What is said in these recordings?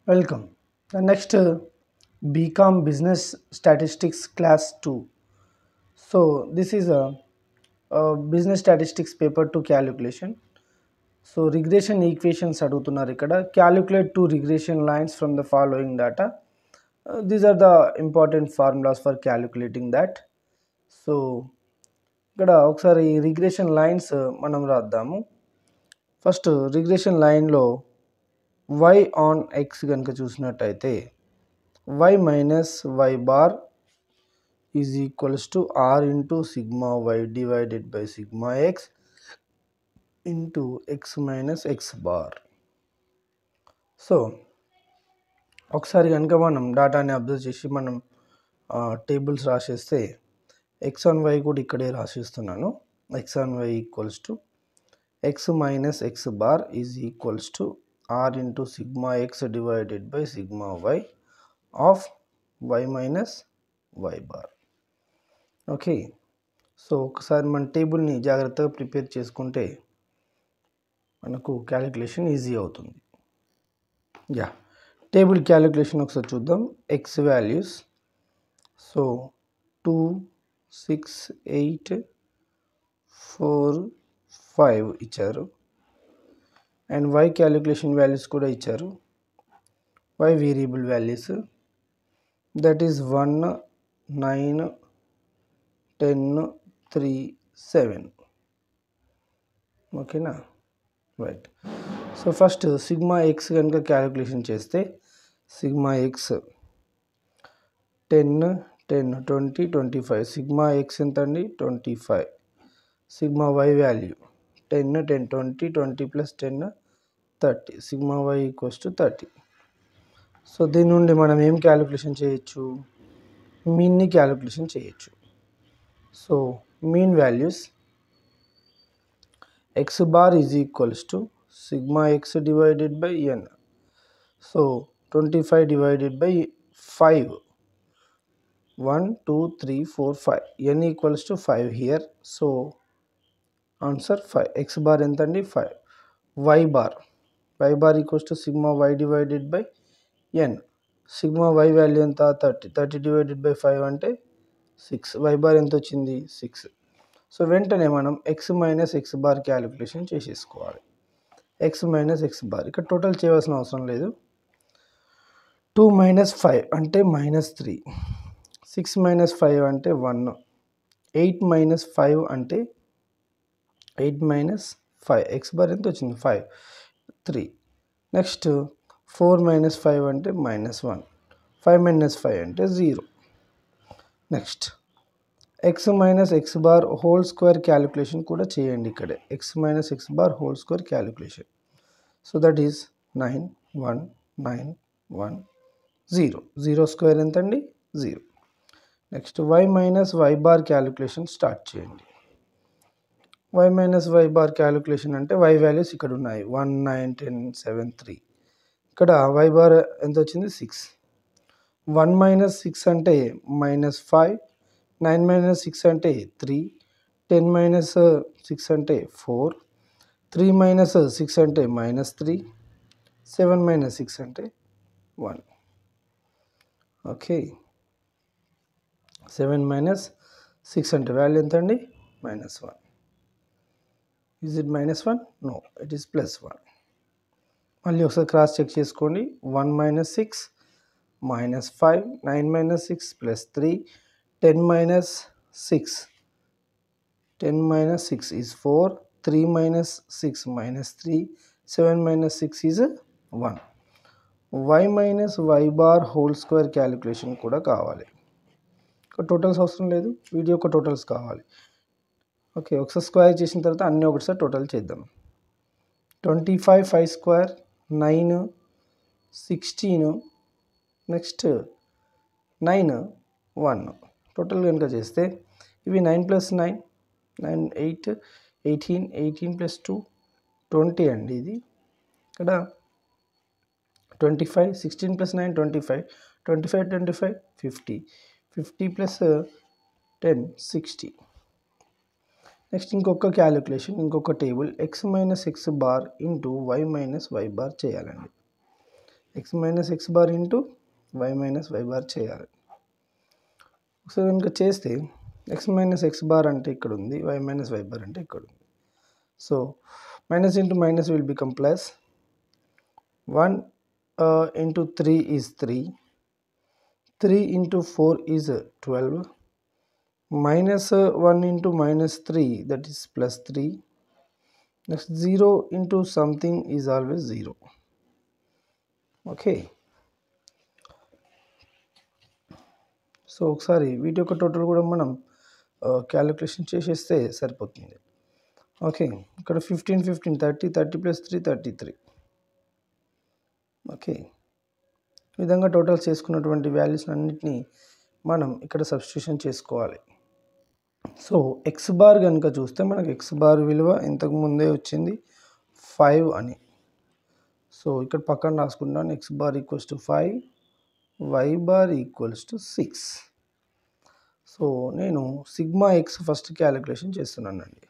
Welcome. The next BCom Business Statistics Class 2. So this is a business statistics paper 2 calculation. So regression equations అడుగుతున్నారు ఇక్కడ. Calculate two regression lines from the following data. These are the important formulas for calculating that. So ఇక్కడ ఒకసారి regression lines మనం రాద్దాము. First regression లైన్లో y on x కనుక చూసినట్టయితే y minus y bar is equals to r into sigma y divided by sigma x into x minus x bar. So ఒకసారి కనుక మనం డాటాని అబ్జర్వ్ చేసి మనం టేబుల్స్ రాసేస్తే ఎక్స్ ఆన్ వై కూడా ఇక్కడే రాసిస్తున్నాను. X on Y equals to X minus X bar is equals to R into sigma X divided by sigma Y of y minus y bar. Okay, so ఒకసారి మన టేబుల్ని జాగ్రత్తగా prepare చేసుకుంటే మనకు calculation easy అవుతుంది. టేబుల్ క్యాలిక్యులేషన్ ఒకసారి చూద్దాం. X values so 2, 6, 8, 4, 5 ఇచ్చారు. అండ్ y క్యాలిక్యులేషన్ వాల్యూస్ కూడా ఇచ్చారు. y variable values that is 1, 9, 10, 3, 7. ఓకేనా, right. So first sigma X కనుక క్యాలిక్యులేషన్ చేస్తే సిగ్మా ఎక్స్ 10, 10, 20, 25. సిగ్మా ఎక్స్ ఎంత అండి? 25. Sigma y value 10, 10, 20, 20 plus 10, 30. Sigma why equals to 30. So దీని నుండి మనం ఏం క్యాలిక్యులేషన్ చేయొచ్చు? మీన్ని క్యాలిక్యులేషన్ చేయొచ్చు. So mean values x bar is equals to sigma x divided by n. So 25 divided by 5. 1, 2, 3, 4, 5. n equals to 5 here. So answer 5. x bar entandi 5. y bar equals to sigma y divided by n. Sigma y value enta 30. 30 divided by 5 ante 6. y bar ఎంత వచ్చింది? 6. So వెంటనే మనం X minus X bar calculation చేసేసుకోవాలి. X minus X bar ఇక్కడ total చేయవలసిన అవసరం లేదు. 2 minus 5 అంటే -3. 6 మైనస్ 5 అంటే 1. 8 మైనస్ 5 అంటే 8 మైనస్ 5. ఎక్స్ బార్ ఎంత వచ్చింది? 5, 3. నెక్స్ట్ 4 మైనస్ 5 అంటే -1. 5 మైనస్ 5 అంటే 0. Next X minus X bar whole square calculation కూడా చేయండి. ఇక్కడే X minus X bar whole square calculation. So that is 9, 1, 9, 1, 0. 0 square ఎంత అండి? 0. Next Y minus why bar calculation start చేయండి. Y minus why bar calculation అంటే Y values ఇక్కడ ఉన్నాయి 1, 9, 10, 7, 3. ఇక్కడ వై బార్ ఎంత వచ్చింది? 6. 1 మైనస్ 6 అంటే -5. 9 మైనస్ 6 అంటే 3. 10 మైనస్ 6 అంటే 4. 3 మైనస్ 6 అంటే -3. 7 మైనస్ 6 అంటే 1. ఓకే, 7 మైనస్ 6 అంటే వాల్యూ ఎంత అండి? -1. Is it -1? No, it is +1. మళ్ళీ ఒకసారి క్రాస్ చెక్ చేసుకోండి. 1 minus 6 -5. 9 minus 6 +3. 10 minus 6. 10 minus 6 is 4. 3 minus 6 minus 3. 7 minus 6 is 1. y minus y bar whole square calculation కూడా కావాలి. టోటల్స్ అవసరం లేదు, వీడియో ఒక టోటల్స్ కావాలి. ఓకే, ఒకసారి స్క్వేర్ చేసిన తర్వాత అన్నీ ఒకటిసారి టోటల్ చేద్దాం. 25 5 స్క్వేర్ 9, 16. నెక్స్ట్ 9, 1. టోటల్ కనుక చేస్తే ఇవి 9 ప్లస్ 9, 9, 8, 18, 18 ప్లస్ 2, 20 అండి. ఇది ఇక్కడ 25, 16 ప్లస్ 9, 25, 25, 25, 50, 50 ప్లస్ 10, 60. నెక్స్ట్ ఇంకొక క్యాలిక్యులేషన్, ఇంకొక table x minus X bar into y minus why bar చేయాలండి. x minus X bar into y minus why bar చేయాలి. ఒకసారి కనుక చేస్తే ఎక్స్ మైనస్ ఎక్స్ బార్ అంటే ఇక్కడ ఉంది, వై మైనస్ వై బార్ అంటే ఇక్కడ ఉంది. So minus into minus will become plus. 1 into 3 is 3. 3 into 4 is 12. Minus 1 into minus 3, that is plus 3. Next 0 into something is always 0. Okay. So ఒకసారి వీటి యొక్క total కూడా మనం క్యాలిక్యులేషన్ చేసేస్తే సరిపోతుంది. ఓకే, ఇక్కడ 15 15 30 30 ప్లస్ 3 33. ఓకే, ఈ విధంగా టోటల్ చేసుకున్నటువంటి వాల్యూస్ అన్నిటినీ మనం ఇక్కడ సబ్స్టిట్యూషన్ చేసుకోవాలి. సో ఎక్స్ బార్ కనుక చూస్తే మనకు ఎక్స్ బార్ విలువ ఇంతకు ముందే వచ్చింది 5 అని. సో ఇక్కడ పక్కన రాసుకుంటాను, x bar equals to 5, y bar equals to 6. So నేను సిగ్మా ఎక్స్ ఫస్ట్ క్యాలిక్యులేషన్ చేస్తున్నానండి.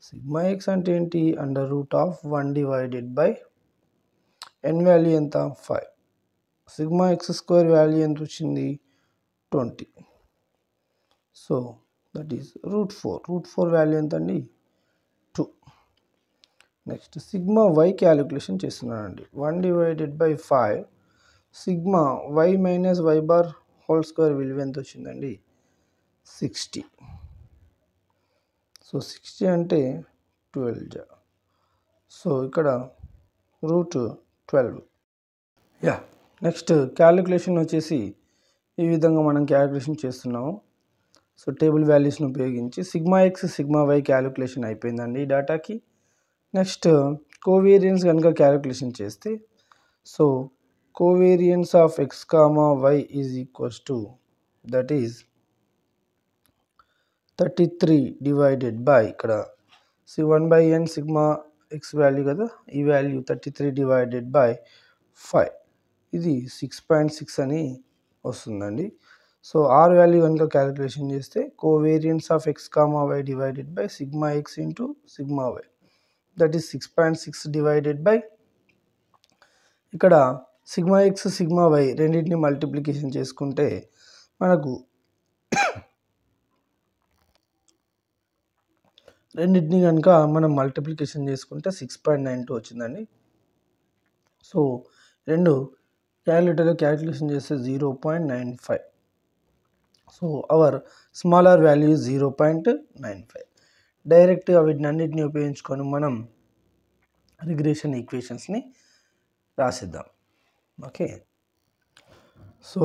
సిగ్మా ఎక్స్ అంటే ఏంటి? Under root of 1 divided by n value ఎంత? 5. సిగ్మా ఎక్స్ స్క్వేర్ వాల్యూ ఎంత వచ్చింది? 20. So that is root 4. Root 4 value ఎంత అండి? 2. Next sigma y calculation చేస్తున్నానండి. 1 divided by 5 sigma y minus why bar whole square విలువ ఎంత వచ్చిందండి? 60. సో 60 అంటే 12. సో ఇక్కడ రూట్ 12. యా, నెక్స్ట్ క్యాలిక్యులేషన్ వచ్చేసి ఈ విధంగా మనం క్యాలిక్యులేషన్ చేస్తున్నాము. సో టేబుల్ వాల్యూస్ని ఉపయోగించి sigma x sigma y calculation అయిపోయిందండి ఈ డేటాకి. నెక్స్ట్ కోవేరియన్స్ కనుక క్యాలిక్యులేషన్ చేస్తే, so covariance of x comma y is equals to, that is 33 divided by, ఇక్కడ 1/n సిగ్మా ఎక్స్ వాల్యూ కదా, ఈ వాల్యూ 33 డివైడెడ్ బై 5, ఇది 6.6 అని వస్తుందండి. సో ఆర్ వాల్యూ కనుక క్యాలిక్యులేషన్ చేస్తే covariance of x comma y divided by sigma x into sigma y, that is 6.6 divided by, ఇక్కడ sigma x sigma y రెండింటిని multiplication చేసుకుంటే మనకు రెండింటిని కనుక మనం మల్టిప్లికేషన్ చేసుకుంటే 6.92 వచ్చిందండి. సో రెండు క్యాలిక్యులేటర్లో క్యాలిక్యులేషన్ చేస్తే 0.95. So our smaller value 0.95. డైరెక్ట్గా వీటిని అన్నిటిని ఉపయోగించుకొని మనం రిగ్రెషన్ ఈక్వేషన్స్ని రాసిద్దాం. Okay, so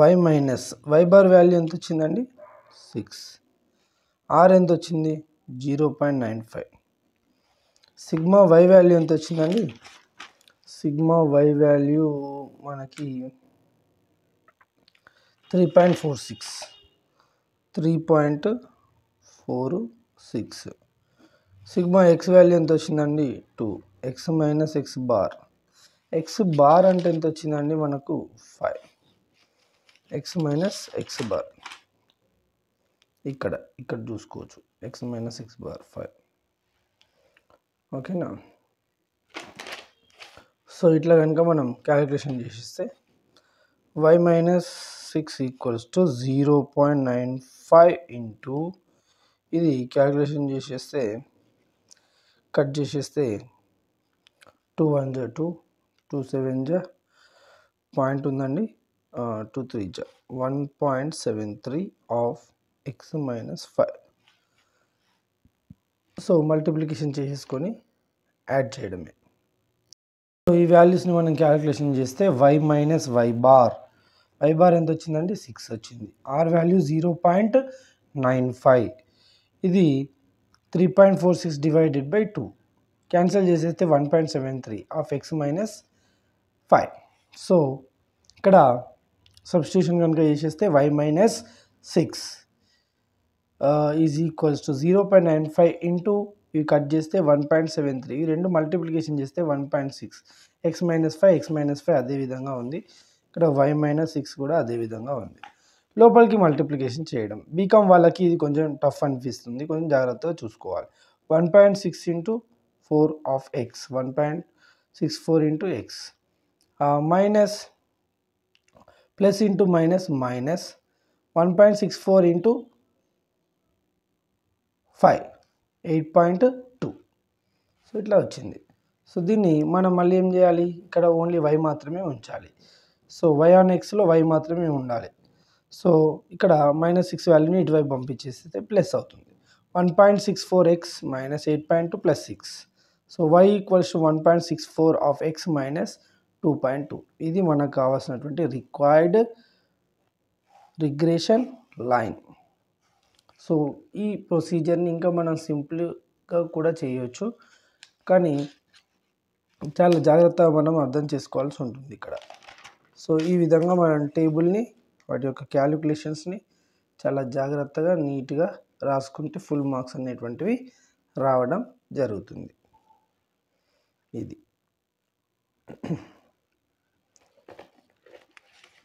Y minus why bar value ఎంత వచ్చిందండి? 6. ఆర్ ఎంత వచ్చింది? 0.95. సిగ్మా వై వాల్యూ ఎంత వచ్చిందండి? సిగ్మా వై వాల్యూ మనకి 3.46. 3.46. సిగ్మా ఎక్స్ వాల్యూ ఎంత వచ్చిందండి? 2. X minus X bar, X bar అంటే ఎంత వచ్చిందండి మనకు? 5. ఎక్స్ మైనస్ ఎక్స్ బార్ ఇక్కడ చూసుకోవచ్చు, ఎక్స్ మైనస్ ఎక్స్ బార్ 5. ఓకేనా? సో ఇట్లా కనుక మనం క్యాలిక్యులేషన్ చేసిస్తే Y minus 6 equals to 0.95 into, ఇది క్యాలిక్యులేషన్ చేసేస్తే కట్ చేసేస్తే 2 1 జా 2, 2 7 జా పాయింట్ ఉందండి, 2 3 జా 1.73 of x minus 5. So multiplication చేసేసుకొని యాడ్ చేయడమే. సో ఈ వాల్యూస్ని మనం క్యాలిక్యులేషన్ చేస్తే వై మైనస్ వై బార్ ఎంత వచ్చిందండి? 6 వచ్చింది. ఆర్ వాల్యూ 0.95, ఇది 3.46 డివైడెడ్ బై 2, క్యాన్సిల్ చేసేస్తే 1.73 ఆఫ్ ఎక్స్ మైనస్ 5. సో ఇక్కడ సబ్స్టిట్యూషన్ కనుక చేసేస్తే y minus 6 is equals to 0.95 into, ఇవి కట్ చేస్తే 1.73, ఈ రెండు మల్టిప్లికేషన్ చేస్తే 1.6. ఎక్స్ మైనస్ 5 అదే విధంగా ఉంది, ఇక్కడ వై మైనస్ 6 కూడా అదే విధంగా ఉంది. లోపలికి మల్టిప్లికేషన్ చేయడం బీకామ్ వాళ్ళకి ఇది కొంచెం టఫ్ అనిపిస్తుంది, కొంచెం జాగ్రత్తగా చూసుకోవాలి. 1.6 into 4 of X, 1.64 into X, minus plus into minus minus 1.64 into 5 8.2. So ఇట్లా వచ్చింది. సో దీన్ని మనం మళ్ళీ ఏం చేయాలి, ఇక్కడ ఓన్లీ y మాత్రమే ఉంచాలి. సో y ఆన్ ఎక్స్లో y మాత్రమే ఉండాలి. సో ఇక్కడ -6 వాల్యూని ఇటువైపు పంపించేస్తే ప్లస్ అవుతుంది. 1.64x minus 8.2 plus 6. So y equals to 1.64 of x minus 2.2. ఇది మనకు కావాల్సినటువంటి రిక్వైర్డ్ రిగ్రెషన్ లైన్. సో ఈ ప్రొసీజర్ని ఇంకా మనం సింపుల్గా కూడా చేయొచ్చు, కానీ చాలా జాగ్రత్తగా మనం అర్థం చేసుకోవాల్సి ఉంటుంది ఇక్కడ. సో ఈ విధంగా మనం టేబుల్ని, వాటి యొక్క క్యాలిక్యులేషన్స్ని చాలా జాగ్రత్తగా నీట్గా రాసుకుంటే ఫుల్ మార్క్స్ అనేటువంటివి రావడం జరుగుతుంది.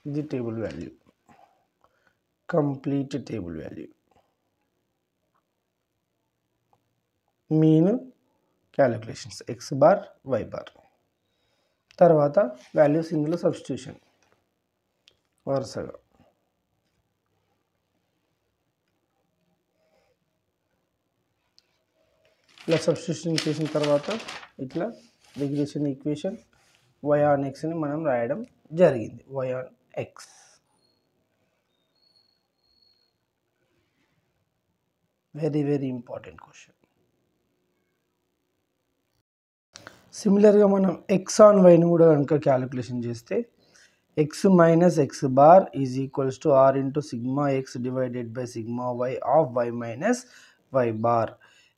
ఇది table value, complete table value, mean calculations x bar y bar. తర్వాత వాల్యూస్ ఇందులో సబ్స్టిట్యూషన్ వరుసగా. ఇలా సబ్స్టిట్యూషన్ చేసిన తర్వాత ఇట్లా రిగ్రెషన్ ఈక్వేషన్ y ఆన్ ఎక్స్ని మనం రాయడం జరిగింది. y on X. Very very important question. సిమిలర్గా మనం x ఆన్ వైని కూడా కనుక క్యాలిక్యులేషన్ చేస్తే x minus X bar is equals to r into sigma X divided by sigma y of y minus y bar.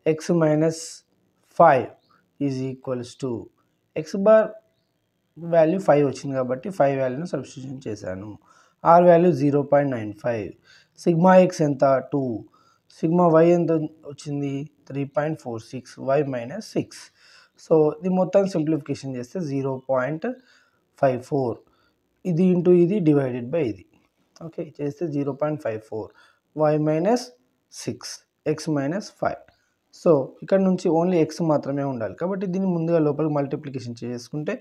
x minus 5 is equals to x bar value 5 వచ్చింది కాబట్టి 5 వాల్యూను substitution చేశాను. r value 0.95. Sigma X ఎంత 2, sigma y ఎంత వచ్చింది 3.46, y minus 6. So ఇది మొత్తం simplification చేస్తే 0.54, ఇది ఇంటూ ఇది డివైడెడ్ బై ఇది, ఓకే చేస్తే 0.54, y minus 6, x minus 5. So ఇక్కడ నుంచి ఓన్లీ x మాత్రమే ఉండాలి కాబట్టి దీన్ని ముందుగా లోపలికి మల్టిప్లికేషన్ చేసుకుంటే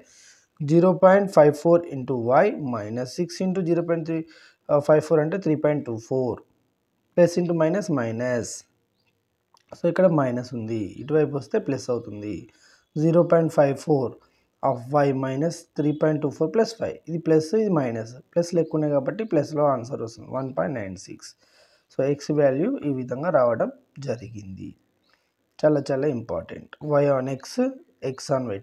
0.54 ఇంటూ y మైనస్ 6 ఇంటూ 0.54 అంటే 3.24, plus into minus minus. So ఇక్కడ మైనస్ ఉంది, ఇటువైపు వస్తే ప్లస్ అవుతుంది. 0.54 ఆఫ్ y మైనస్ 3.24 ప్లస్ 5, ఇది ప్లస్ ఇది మైనస్, ప్లస్ లెక్కున్నాయి కాబట్టి ప్లస్లో ఆన్సర్ వస్తుంది 1.96. సో x వాల్యూ ఈ విధంగా రావడం జరిగింది. చాలా చాలా important. y on X, x on y